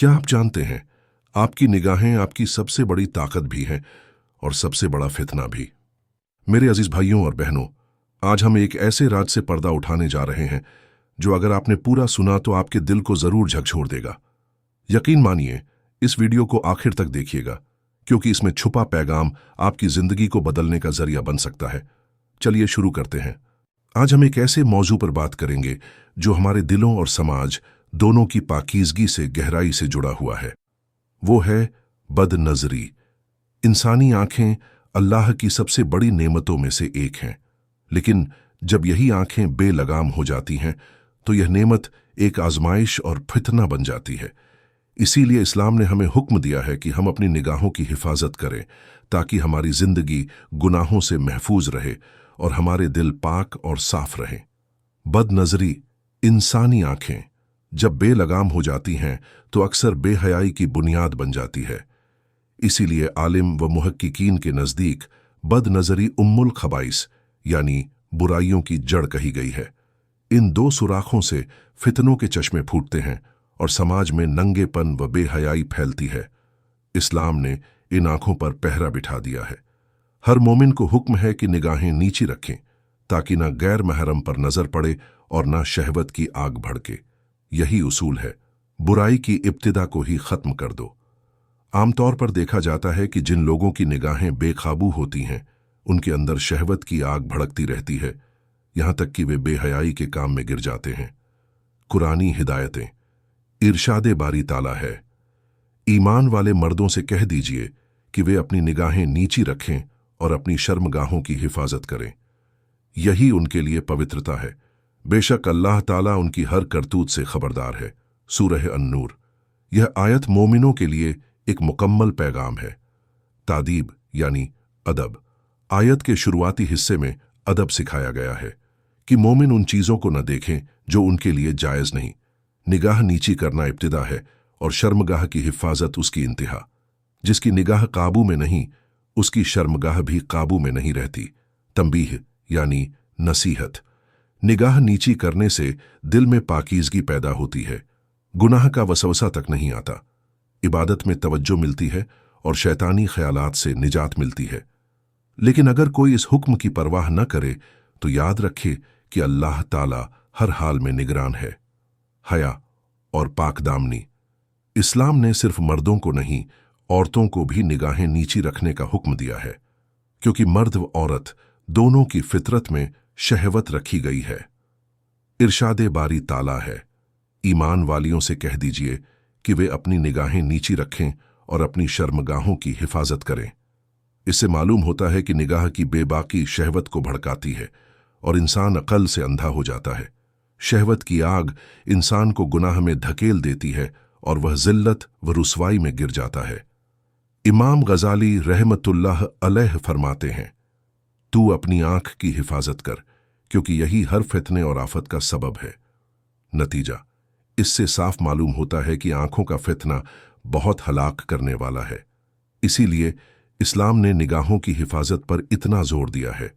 क्या आप जानते हैं, आपकी निगाहें आपकी सबसे बड़ी ताकत भी हैं और सबसे बड़ा फितना भी। मेरे अजीज भाइयों और बहनों, आज हम एक ऐसे राज से पर्दा उठाने जा रहे हैं जो अगर आपने पूरा सुना तो आपके दिल को जरूर झकझोर देगा। यकीन मानिए, इस वीडियो को आखिर तक देखिएगा, क्योंकि इसमें छुपा पैगाम आपकी जिंदगी को बदलने का जरिया बन सकता है। चलिए शुरू करते हैं। आज हम एक ऐसे मौजू पर बात करेंगे जो हमारे दिलों और समाज दोनों की पाकीज़गी से गहराई से जुड़ा हुआ है। वो है बदनजरी। इंसानी आंखें अल्लाह की सबसे बड़ी नेमतों में से एक हैं, लेकिन जब यही आंखें बेलगाम हो जाती हैं तो यह नेमत एक आजमाइश और फितना बन जाती है। इसीलिए इस्लाम ने हमें हुक्म दिया है कि हम अपनी निगाहों की हिफाजत करें, ताकि हमारी जिंदगी गुनाहों से महफूज रहे और हमारे दिल पाक और साफ रहें। बदनजरी, इंसानी आंखें जब बेलगाम हो जाती हैं तो अक्सर बेहयाई की बुनियाद बन जाती है। इसीलिए आलिम व मुहक्किकीन के नज़दीक बदनजरी उम्मुल खबाइस यानी बुराइयों की जड़ कही गई है। इन दो सुराखों से फितनों के चश्मे फूटते हैं और समाज में नंगेपन व बेहयाई फैलती है। इस्लाम ने इन आंखों पर पहरा बिठा दिया है। हर मोमिन को हुक्म है कि निगाहें नीची रखें, ताकि ना गैर महरम पर नजर पड़े और ना शहवत की आग भड़के। यही उसूल है, बुराई की इब्तिदा को ही खत्म कर दो। आमतौर पर देखा जाता है कि जिन लोगों की निगाहें बेकाबू होती हैं, उनके अंदर शहवत की आग भड़कती रहती है, यहां तक कि वे बेहयाई के काम में गिर जाते हैं। कुरानी हिदायतें, इरशादे बारी ताला है, ईमान वाले मर्दों से कह दीजिए कि वे अपनी निगाहें नीची रखें और अपनी शर्मगाहों की हिफाजत करें। यही उनके लिए पवित्रता है। बेशक अल्लाह ताला उनकी हर करतूत से खबरदार है। सूरह अन-नूर। यह आयत मोमिनों के लिए एक मुकम्मल पैगाम है। तादीब यानी अदब। आयत के शुरुआती हिस्से में अदब सिखाया गया है कि मोमिन उन चीज़ों को न देखें जो उनके लिए जायज़ नहीं। निगाह नीची करना इब्तिदा है और शर्मगाह की हिफाजत उसकी इंतहा। जिसकी निगाह काबू में नहीं, उसकी शर्मगाह भी काबू में नहीं रहती। तंबीह यानी नसीहत। निगाह नीची करने से दिल में पाकीज़गी पैदा होती है, गुनाह का वसवसा तक नहीं आता, इबादत में तवज्जो मिलती है और शैतानी ख्यालात से निजात मिलती है। लेकिन अगर कोई इस हुक्म की परवाह न करे तो याद रखे कि अल्लाह ताला हर हाल में निगरान है। हया और पाकदामनी। इस्लाम ने सिर्फ मर्दों को नहीं, औरतों को भी निगाहें नीची रखने का हुक्म दिया है, क्योंकि मर्द व औरत दोनों की फितरत में शहवत रखी गई है। इरशादे बारी ताला है, ईमान वालियों से कह दीजिए कि वे अपनी निगाहें नीची रखें और अपनी शर्मगाहों की हिफाजत करें। इससे मालूम होता है कि निगाह की बेबाकी शहवत को भड़काती है और इंसान अकल से अंधा हो जाता है। शहवत की आग इंसान को गुनाह में धकेल देती है और वह जिल्लत व रुसवाई में गिर जाता है। इमाम गजाली रहमतुल्लाह अलैह फरमाते हैं, तू अपनी आंख की हिफाजत कर, क्योंकि यही हर फितने और आफत का सबब है। नतीजा, इससे साफ मालूम होता है कि आंखों का फितना बहुत हलाक करने वाला है। इसीलिए इस्लाम ने निगाहों की हिफाजत पर इतना जोर दिया है।